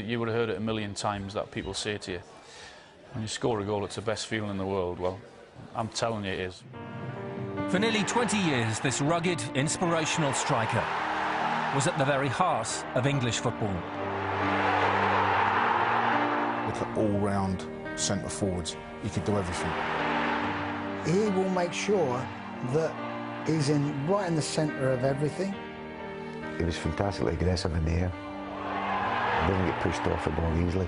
You would have heard it a million times, that people say to you, when you score a goal, it's the best feeling in the world. Well, I'm telling you it is. For nearly 20 years, this rugged, inspirational striker was at the very heart of English football. Look at all-round centre forwards. He could do everything. He will make sure that he's right in the centre of everything. He was fantastically aggressive in the air. He didn't get pushed off the ball easily.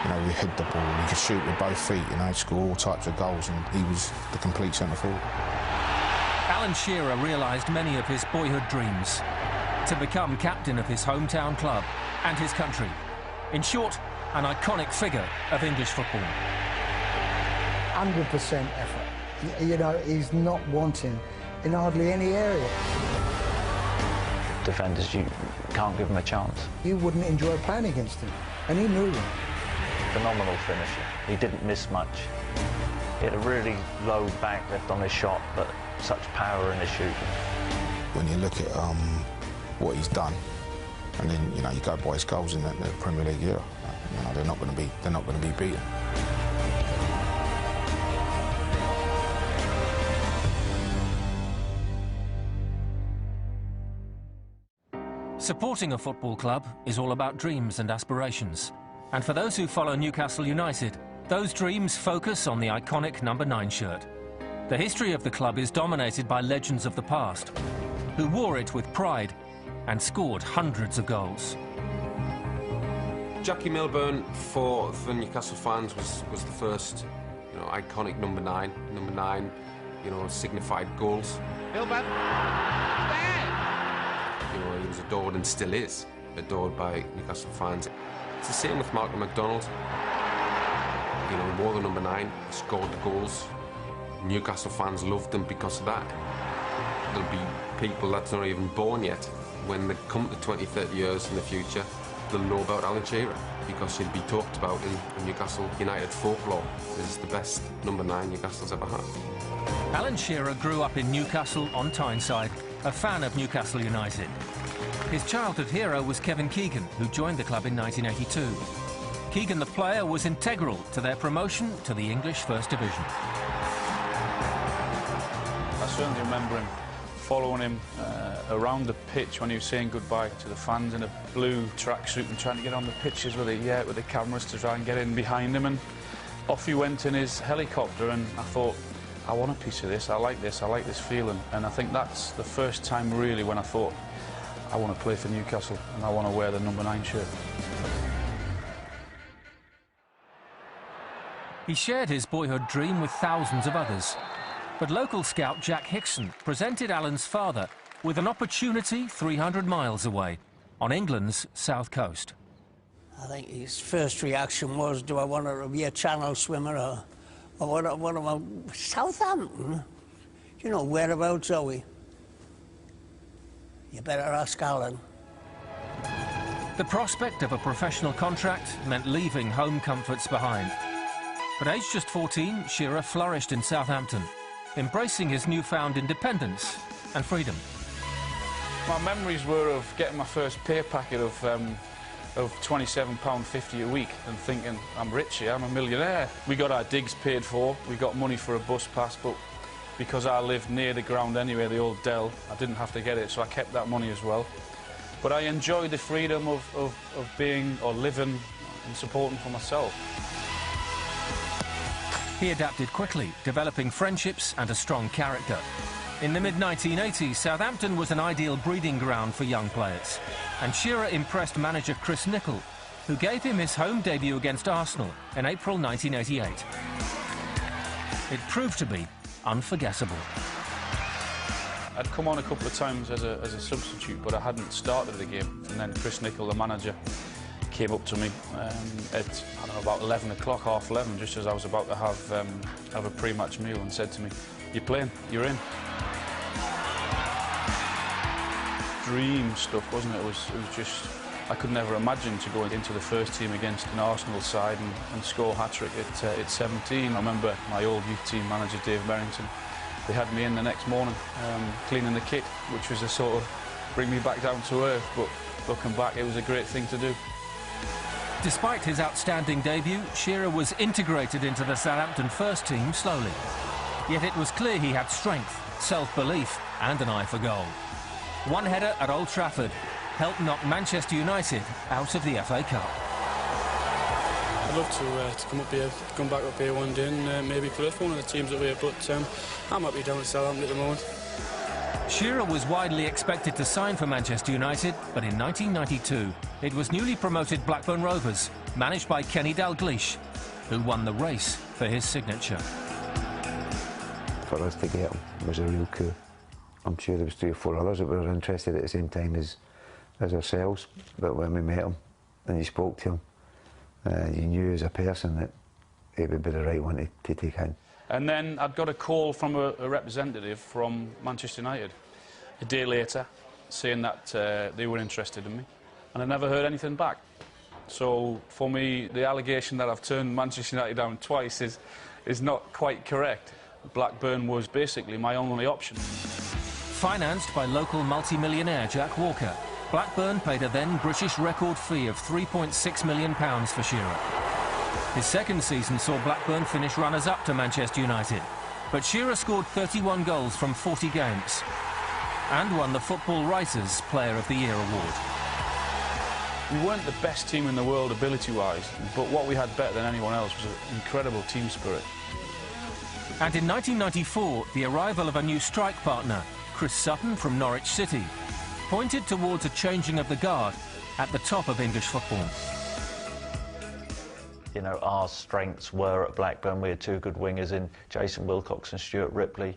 You know, he hit the ball, he could shoot with both feet, you know, score all types of goals, and he was the complete centre forward. Alan Shearer realised many of his boyhood dreams: to become captain of his hometown club and his country. In short, an iconic figure of English football. 100% effort. You know, he's not wanting in hardly any area. Defenders, you can't give him a chance. You wouldn't enjoy playing against him, and he knew him. Phenomenal finisher. He didn't miss much. He had a really low back left on his shot, but such power in his shooting. When you look at what he's done, and then you go by his goals in the Premier League era, you know, they're not going to be beaten. Supporting a football club is all about dreams and aspirations. And for those who follow Newcastle United, those dreams focus on the iconic number 9 shirt. The history of the club is dominated by legends of the past, who wore it with pride and scored hundreds of goals. Jackie Milburn, for Newcastle fans, was the first, iconic number 9. Number 9, signified goals. Milburn, he was adored and still is adored by Newcastle fans. It's the same with Malcolm MacDonald. He wore the number 9, scored the goals. Newcastle fans loved him because of that. There'll be people that's not even born yet. When they come to 20, 30 years in the future, they'll know about Alan Shearer because he'll be talked about in Newcastle United folklore. This is the best number 9 Newcastle's ever had. Alan Shearer grew up in Newcastle on Tyneside, a fan of Newcastle United. His childhood hero was Kevin Keegan, who joined the club in 1982. Keegan, the player, was integral to their promotion to the English First Division. I certainly remember him following him around the pitch when he was saying goodbye to the fans in a blue tracksuit and trying to get on the pitches with the cameras to try and get in behind him. And off he went in his helicopter, and I thought, I want a piece of this, I like this feeling. And I think that's the first time really when I thought, I want to play for Newcastle and I want to wear the number 9 shirt. He shared his boyhood dream with thousands of others. But local scout Jack Hickson presented Alan's father with an opportunity 300 miles away, on England's south coast. I think his first reaction was, do I want to be a channel swimmer or what about Southampton? Whereabouts are we? You better ask Alan. The prospect of a professional contract meant leaving home comforts behind. But aged just 14, Shearer flourished in Southampton, embracing his newfound independence and freedom. My memories were of getting my first pay packet of £27.50 a week and thinking, I'm rich here, I'm a millionaire. We got our digs paid for, we got money for a bus pass, but because I lived near the ground anyway, the old Dell, I didn't have to get it, so I kept that money as well. But I enjoyed the freedom of being or living and supporting for myself. He adapted quickly, developing friendships and a strong character. In the mid-1980s, Southampton was an ideal breeding ground for young players. And Shearer impressed manager Chris Nicholl, who gave him his home debut against Arsenal in April 1988. It proved to be unforgettable. I'd come on a couple of times as a substitute, but I hadn't started the game. And then Chris Nicholl, the manager, came up to me at, I don't know, about 11 o'clock, half 11, just as I was about to have a pre-match meal, and said to me, "You're playing, you're in." Dream stuff, wasn't it? It was just, I could never imagine to go into the first team against an Arsenal side and score a hat-trick at 17. I remember my old youth team manager, Dave Merrington, they had me in the next morning cleaning the kit, which was a sort of bring me back down to earth, but looking back, it was a great thing to do. Despite his outstanding debut, Shearer was integrated into the Southampton first team slowly. Yet it was clear he had strength, self-belief and an eye for goal. One header at Old Trafford helped knock Manchester United out of the FA Cup. I'd love to come back up here one day and maybe play for one of the teams up here, but I'm happy down at Southampton at the moment. Shearer was widely expected to sign for Manchester United, but in 1992 it was newly promoted Blackburn Rovers, managed by Kenny Dalglish, who won the race for his signature. For us to get him was a real coup. I'm sure there was 3 or 4 others that were interested at the same time as ourselves, but when we met him and you spoke to him, you knew as a person that it would be the right one to take in. And then I'd got a call from a representative from Manchester United a day later saying that they were interested in me, and I never heard anything back. So for me, the allegation that I've turned Manchester United down twice is not quite correct. Blackburn was basically my only option. Financed by local multi-millionaire Jack Walker, Blackburn paid a then British record fee of £3.6 million for Shearer. His second season saw Blackburn finish runners-up to Manchester United, but Shearer scored 31 goals from 40 games and won the Football Writers' Player of the Year award. We weren't the best team in the world ability-wise, but what we had better than anyone else was an incredible team spirit. And in 1994, the arrival of a new strike partner, Chris Sutton from Norwich City, pointed towards a changing of the guard at the top of English football. You know, our strengths were at Blackburn. We had 2 good wingers in Jason Wilcox and Stuart Ripley,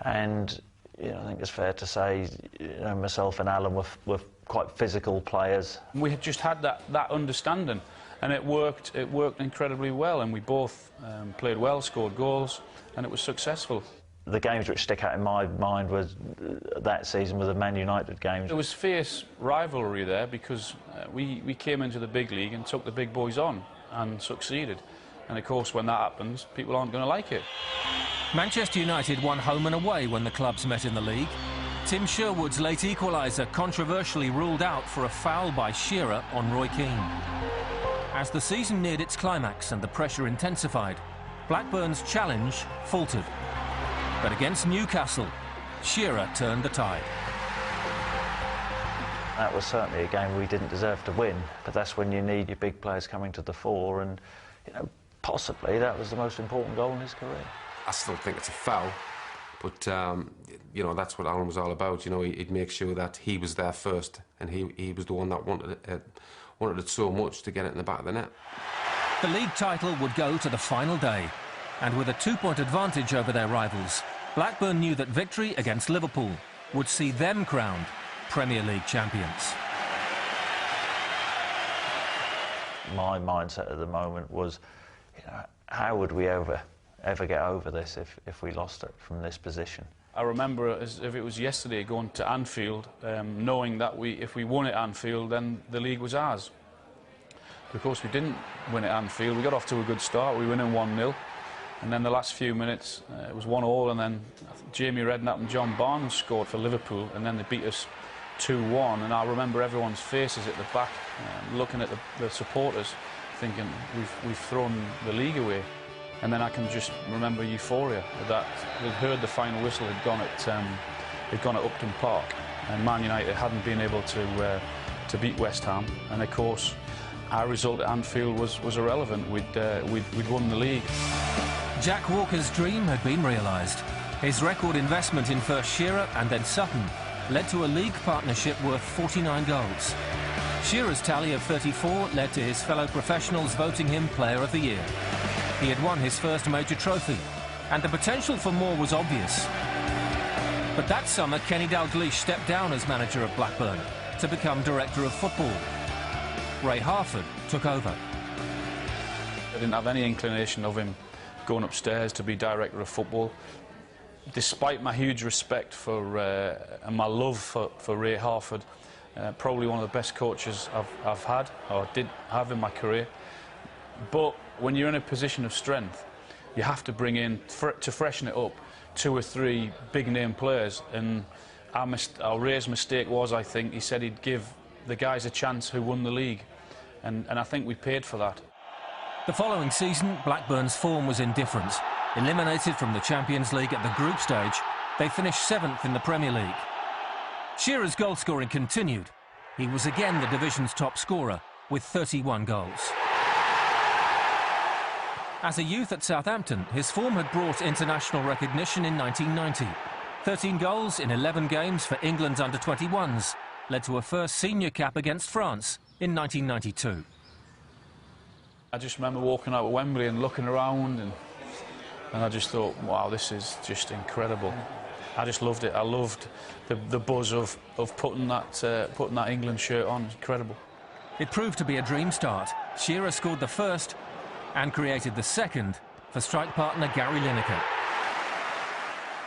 and you know, I think it's fair to say, you know, myself and Alan were quite physical players. We had just had that understanding, and it worked incredibly well, and we both played well, scored goals, and it was successful. The games which stick out in my mind was that season were the Man United games. There was fierce rivalry there because we came into the big league and took the big boys on and succeeded. And of course, when that happens, people aren't going to like it. Manchester United won home and away when the clubs met in the league. Tim Sherwood's late equaliser controversially ruled out for a foul by Shearer on Roy Keane. As the season neared its climax and the pressure intensified, Blackburn's challenge faltered. But against Newcastle, Shearer turned the tide. That was certainly a game we didn't deserve to win, but that's when you need your big players coming to the fore, and you know, possibly that was the most important goal in his career. I still think it's a foul, but you know, that's what Alan was all about. You know, he'd make sure that he was there first, and he was the one that wanted it so much to get it in the back of the net. The league title would go to the final day, and with a 2-point advantage over their rivals, Blackburn knew that victory against Liverpool would see them crowned Premier League champions. My mindset at the moment was, you know, how would we ever get over this if we lost it from this position? I remember as if it was yesterday going to Anfield, knowing that if we won at Anfield, then the league was ours. But of course, we didn't win at Anfield. We got off to a good start. We went in 1-0. And then the last few minutes, it was 1-1, and then Jamie Redknapp and John Barnes scored for Liverpool, and then they beat us 2-1. And I remember everyone's faces at the back, looking at the supporters, thinking, we've thrown the league away. And then I can just remember euphoria that we'd heard the final whistle had gone at Upton Park, and Man United hadn't been able to beat West Ham. And of course, our result at Anfield was irrelevant. We'd won the league. Jack Walker's dream had been realised. His record investment in first Shearer and then Sutton led to a league partnership worth 49 goals. Shearer's tally of 34 led to his fellow professionals voting him Player of the Year. He had won his first major trophy, and the potential for more was obvious. But that summer, Kenny Dalglish stepped down as manager of Blackburn to become director of football. Ray Harford took over. I didn't have any inclination of him going upstairs to be director of football. Despite my huge respect for and my love for Ray Harford, probably one of the best coaches I've had, or did have in my career. But when you're in a position of strength, you have to bring in, to freshen it up, 2 or 3 big-name players. And Ray's mistake was, I think, he said he'd give the guys a chance who won the league. and I think we paid for that. The following season, Blackburn's form was indifferent. Eliminated from the Champions League at the group stage, they finished 7th in the Premier League. Shearer's goal-scoring continued. He was again the division's top scorer, with 31 goals. As a youth at Southampton, his form had brought international recognition in 1990. 13 goals in 11 games for England's under-21s led to a first senior cap against France in 1992. I just remember walking out of Wembley and looking around, and I just thought, wow, this is just incredible. I just loved it. I loved the buzz of putting that England shirt on. Incredible. It proved to be a dream start. Shearer scored the first and created the second for strike partner Gary Lineker.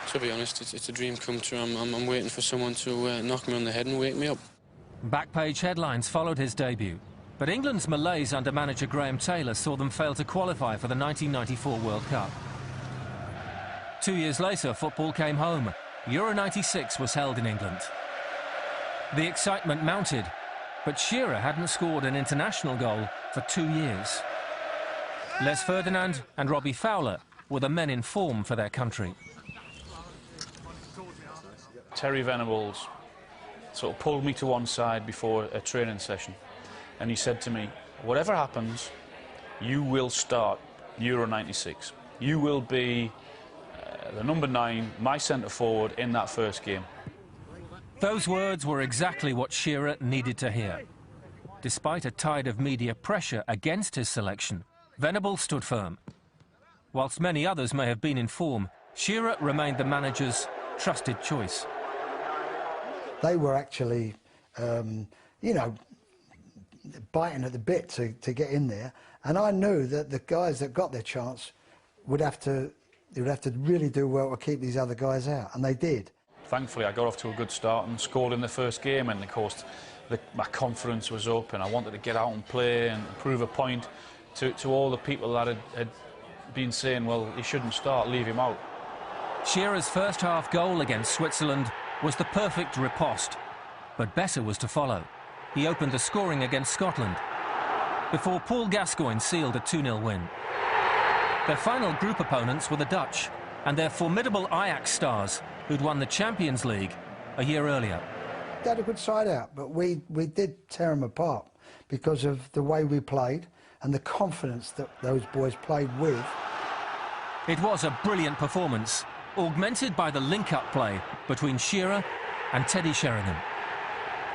To be honest, it's a dream come true. I'm waiting for someone to knock me on the head and wake me up. Back-page headlines followed his debut, but England's malaise under manager Graham Taylor saw them fail to qualify for the 1994 World Cup. 2 years later, football came home. Euro 96 was held in England. The excitement mounted, but Shearer hadn't scored an international goal for 2 years. Les Ferdinand and Robbie Fowler were the men in form for their country. Terry Venables sort of pulled me to one side before a training session, and he said to me, whatever happens, you will start Euro 96. You will be the number 9, my centre forward in that first game. Those words were exactly what Shearer needed to hear. Despite a tide of media pressure against his selection, Venables stood firm. Whilst many others may have been in form, Shearer remained the manager's trusted choice. They were actually, you know, biting at the bit to get in there, and I knew that the guys that got their chance would have to really do well to keep these other guys out, and they did. Thankfully, I got off to a good start and scored in the first game, and of course, my confidence was up, and I wanted to get out and play and prove a point to all the people that had been saying, well, he shouldn't start, leave him out. Shearer's first half goal against Switzerland was the perfect riposte, but better was to follow. He opened the scoring against Scotland before Paul Gascoigne sealed a 2-0 win. Their final group opponents were the Dutch and their formidable Ajax stars, who'd won the Champions League a year earlier. They had a good side out, but we did tear them apart because of the way we played and the confidence that those boys played with. It was a brilliant performance, augmented by the link-up play between Shearer and Teddy Sheringham.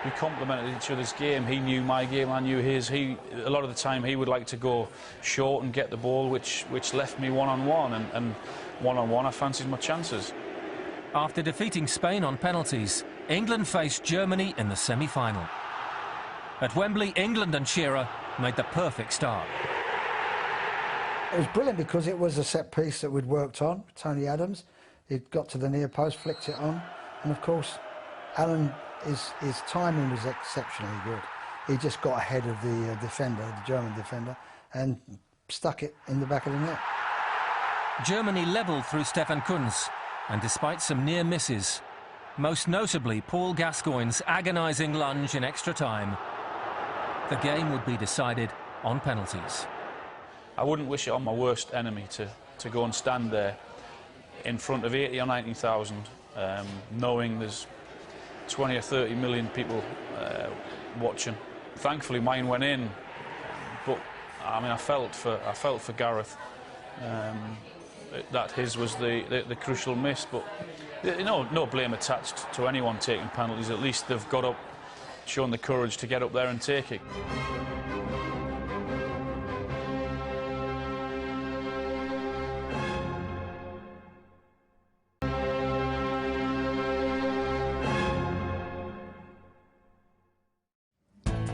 We complemented each other's game. He knew my game, I knew his. A lot of the time he would like to go short and get the ball, which left me one-on-one, and one-on-one I fancied my chances. After defeating Spain on penalties, England faced Germany in the semi-final. At Wembley, England and Shearer made the perfect start. It was brilliant because it was a set piece that we'd worked on, Tony Adams. He got to the near post, flicked it on, and of course, Alan, his timing was exceptionally good. He just got ahead of the defender, the German defender, and stuck it in the back of the net. Germany levelled through Stefan Kunz, and despite some near misses, most notably Paul Gascoigne's agonising lunge in extra time, the game would be decided on penalties. I wouldn't wish it on my worst enemy to go and stand there in front of 80 or 90,000, knowing there's 20 or 30 million people watching. Thankfully, mine went in, but I mean, I felt for Gareth that his was the crucial miss. But you know, no blame attached to anyone taking penalties. At least they've got up, shown the courage to get up there and take it.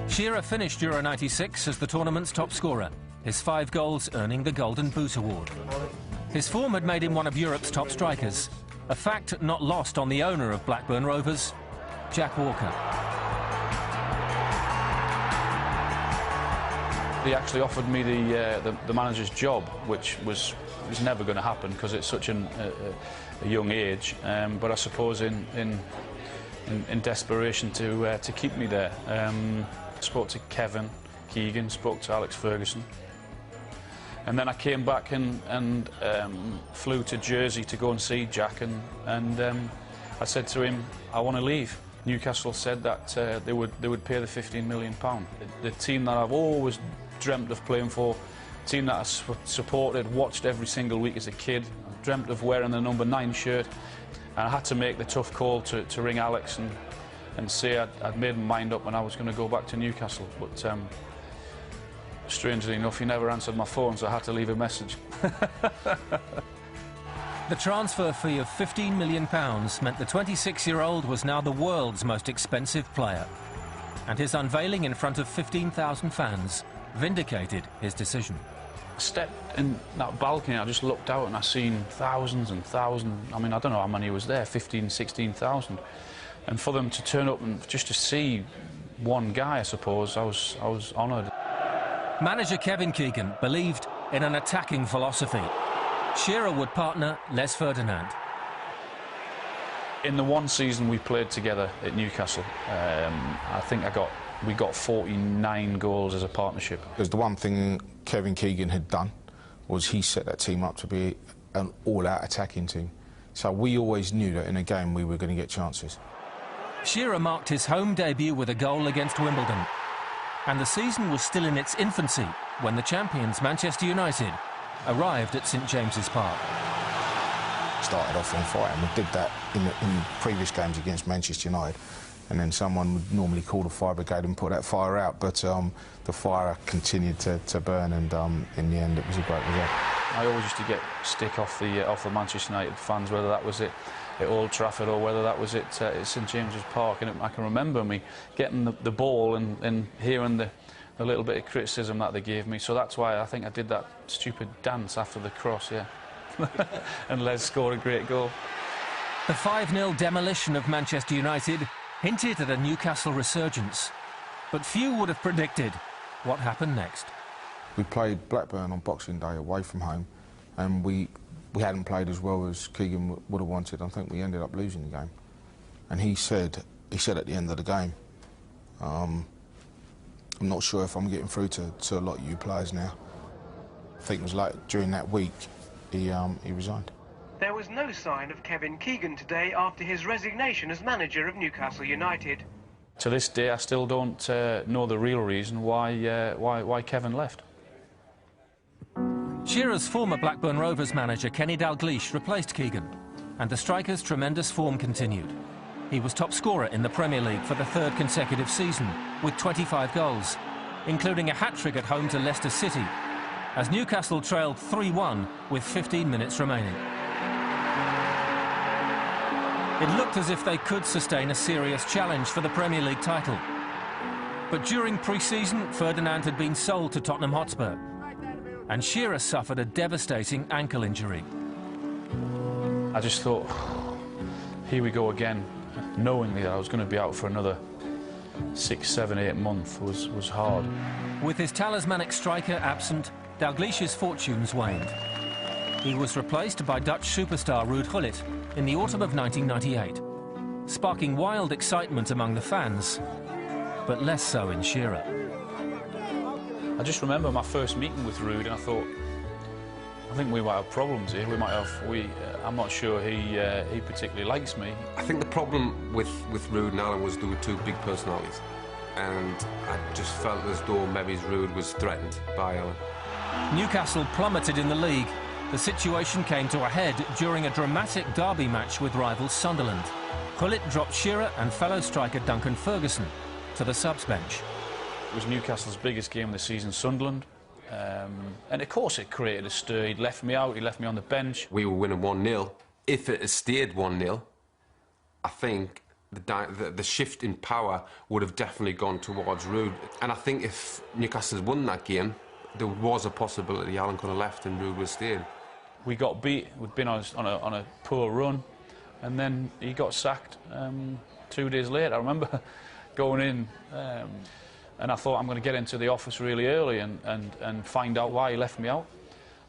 Shearer finished Euro 96 as the tournament's top scorer, his 5 goals earning the Golden Boot award. His form had made him one of Europe's top strikers, a fact not lost on the owner of Blackburn Rovers, Jack Walker. They actually offered me the manager's job, which was never going to happen because it's such a young age. But I suppose in desperation to keep me there. Spoke to Kevin, Keegan, spoke to Alex Ferguson. And then I came back and flew to Jersey to go and see Jack, and I said to him, I want to leave. Newcastle said that they would pay the £15 million. The team that I've always dreamt of playing for, team that I supported, watched every single week as a kid, dreamt of wearing the number 9 shirt, and I had to make the tough call to ring Alex and say I'd made my mind up and I was going to go back to Newcastle. But strangely enough, he never answered my phone, so I had to leave a message. The transfer fee of £15 million meant the 26-year-old was now the world's most expensive player. And his unveiling in front of 15,000 fans vindicated his decision. I stepped in that balcony, I just looked out and I seen thousands and thousands. I mean, I don't know how many was there, 15, 16,000. And for them to turn up and just to see one guy, I suppose, I was honoured. Manager Kevin Keegan believed in an attacking philosophy. Shearer would partner Les Ferdinand. In the one season we played together at Newcastle, I think we got 49 goals as a partnership. Because the one thing Kevin Keegan had done was he set that team up to be an all-out attacking team. So we always knew that in a game we were going to get chances. Shearer marked his home debut with a goal against Wimbledon. And the season was still in its infancy when the champions, Manchester United, arrived at St James's Park. Started off on fire, and we did that in previous games against Manchester United, and then someone would normally call the fire brigade and put that fire out, but the fire continued to burn, and in the end it was a great result. I always used to get stick off the Manchester United fans, whether that was at Old Trafford or whether that was at St James's Park, and I can remember me getting the ball and hearing the little bit of criticism that they gave me, so that's why I think I did that stupid dance after the cross, yeah. And Les scored a great goal. The 5-0 demolition of Manchester United hinted at a Newcastle resurgence, but few would have predicted what happened next. We played Blackburn on Boxing Day away from home, and we hadn't played as well as Keegan would have wanted. I think we ended up losing the game. And he said at the end of the game, I'm not sure if I'm getting through to a lot of you players now. I think it was like during that week he resigned. There was no sign of Kevin Keegan today after his resignation as manager of Newcastle United. To this day, I still don't know the real reason why Kevin left. Shearer's former Blackburn Rovers manager Kenny Dalglish replaced Keegan, and the striker's tremendous form continued. He was top scorer in the Premier League for the 3rd consecutive season, with 25 goals, including a hat-trick at home to Leicester City, as Newcastle trailed 3-1 with 15 minutes remaining. It looked as if they could sustain a serious challenge for the Premier League title. But during pre-season, Ferdinand had been sold to Tottenham Hotspur, and Shearer suffered a devastating ankle injury. I just thought, here we go again. Knowing that I was going to be out for another 6, 7, 8 months was hard. With his talismanic striker absent, Dalglish's fortunes waned. He was replaced by Dutch superstar Ruud Gullit in the autumn of 1998, sparking wild excitement among the fans, but less so in Shearer. I just remember my first meeting with Ruud, and I thought, I think we might have problems here. I'm not sure he particularly likes me. I think the problem with Ruud and Alan was there were 2 big personalities, and I just felt as though maybe Ruud was threatened by Alan. Newcastle plummeted in the league. The situation came to a head during a dramatic derby match with rival Sunderland. Gullit dropped Shearer and fellow striker Duncan Ferguson to the subs bench. It was Newcastle's biggest game of the season, Sunderland. And of course it created a stir. He'd left me out, he left me on the bench. We were winning 1-0. If it had stayed 1-0, I think the shift in power would have definitely gone towards Ruud. And I think if Newcastle had won that game, there was a possibility Alan could have left and Ruud would have stayed. We got beat, we'd been on a poor run, and then he got sacked 2 days later. I remember going in, and I thought I'm going to get into the office really early and find out why he left me out.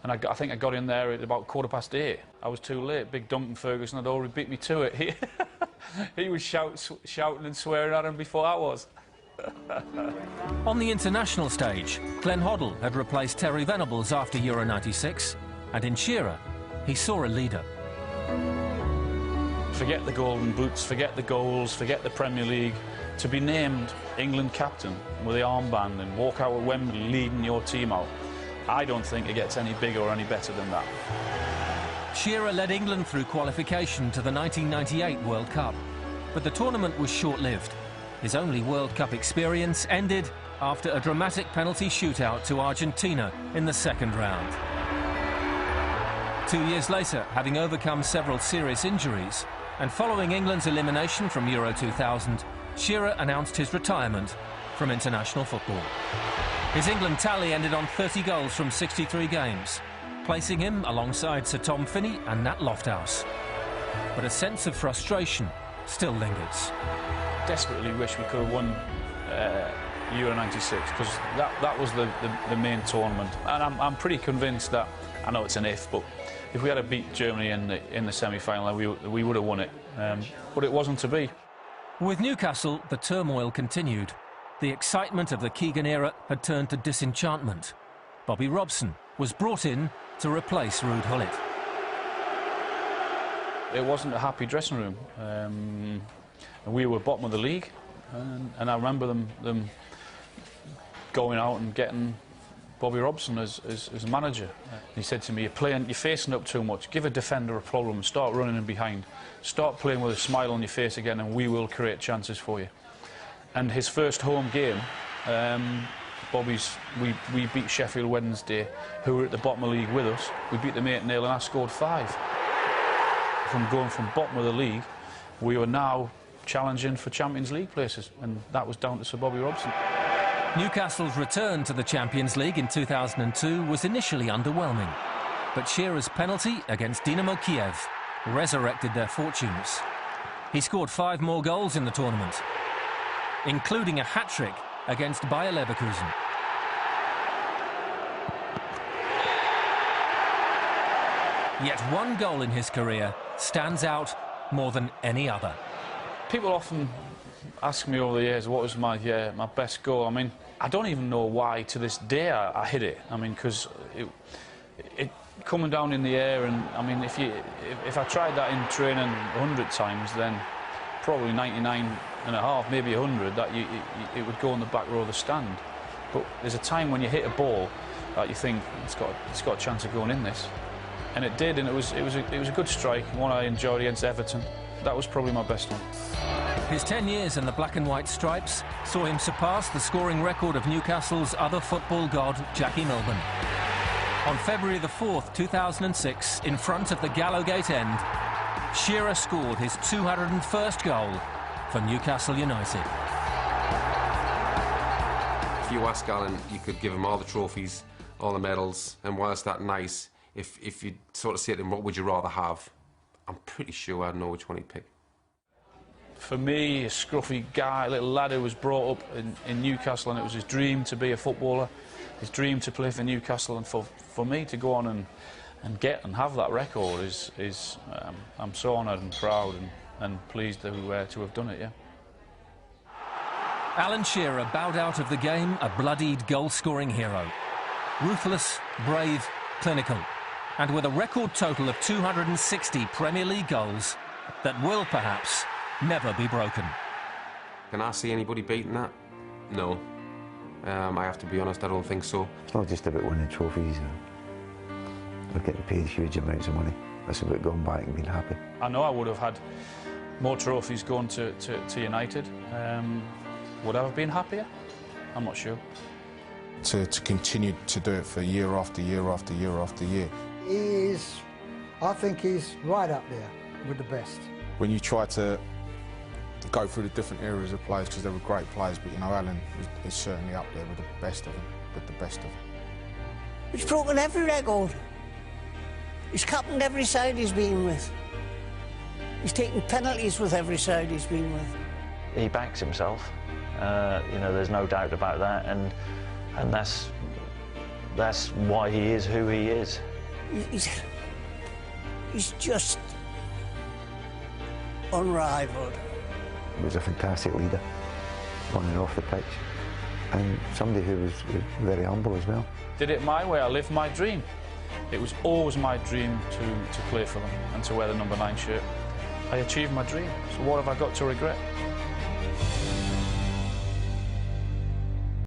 And I think I got in there at about 8:15. I was too late. Big Duncan Ferguson had already beat me to it. He was shouting and swearing at him before I was. On the international stage, Glenn Hoddle had replaced Terry Venables after Euro 96, and in Shearer, he saw a leader. Forget the golden boots, forget the goals, forget the Premier League. To be named England captain with the armband and walk out at Wembley leading your team out, I don't think it gets any bigger or any better than that. Shearer led England through qualification to the 1998 World Cup, but the tournament was short-lived. His only World Cup experience ended after a dramatic penalty shootout to Argentina in the second round. 2 years later, having overcome several serious injuries, and following England's elimination from Euro 2000, Shearer announced his retirement from international football. His England tally ended on 30 goals from 63 games, placing him alongside Sir Tom Finney and Nat Lofthouse. But a sense of frustration still lingers. Desperately wish we could have won Euro 96, because that was the main tournament. And I'm pretty convinced that, I know it's an if, but if we had beat Germany in the semi-final, we would have won it. But it wasn't to be. With Newcastle, the turmoil continued. The excitement of the Keegan era had turned to disenchantment. Bobby Robson was brought in to replace Ruud Gullit. It wasn't a happy dressing room. We were bottom of the league, and I remember them going out and getting Bobby Robson as manager. He said to me, you're facing up too much, give a defender a problem, start running in behind, start playing with a smile on your face again, and we will create chances for you. And his first home game, we beat Sheffield Wednesday, who were at the bottom of the league with us. We beat them 8-0 and I scored 5. From going from bottom of the league, we were now challenging for Champions League places, and that was down to Sir Bobby Robson. Newcastle's return to the Champions League in 2002 was initially underwhelming, but Shearer's penalty against Dynamo Kiev resurrected their fortunes. He scored 5 more goals in the tournament, including a hat-trick against Bayer Leverkusen. Yet one goal in his career stands out more than any other. People often ask me over the years what was my best goal. I mean, I don't even know why to this day I hit it. I mean, because it coming down in the air, and I mean, if I tried that in training 100 times, then probably 99.5, maybe 100, that it would go in the back row of the stand. But there's a time when you hit a ball that you think it's got a chance of going in this, and it did, and it was a good strike, one I enjoyed against Everton. That was probably my best one. His 10 years in the black and white stripes saw him surpass the scoring record of Newcastle's other football god, Jackie Milburn. On February the 4th, 2006, in front of the Gallowgate end, Shearer scored his 201st goal for Newcastle United. If you ask Alan, you could give him all the trophies, all the medals, and whilst that's nice, if you sort of say to him, what would you rather have? I'm pretty sure I'd know which one he'd pick. For me, a scruffy guy, a little lad who was brought up in Newcastle, and it was his dream to be a footballer, his dream to play for Newcastle, and for me to go on and get and have that record is I'm so honoured and proud and pleased to have done it, yeah. Alan Shearer bowed out of the game a bloodied goal-scoring hero. Ruthless, brave, clinical, and with a record total of 260 Premier League goals that will perhaps never be broken. Can I see anybody beating that? No. I have to be honest, I don't think so. It's not just about winning trophies or getting paid huge amounts of money. It's about going back and being happy. I know I would have had more trophies going to United. Would I have been happier? I'm not sure. To continue to do it for year after year after year after year. I think he's right up there with the best. When you try to go through the different areas of players, because they were great players, but you know, Alan is certainly up there with the best of them, He's broken every record. He's captained every side he's been with. He's taken penalties with every side he's been with. He backs himself. You know, there's no doubt about that, and that's why he is who he is. He's just unrivaled. He was a fantastic leader. on and off the pitch, and somebody who was very humble as well. Did it my way. I lived my dream. It was always my dream to play for them and to wear the number 9 shirt. I achieved my dream, so what have I got to regret?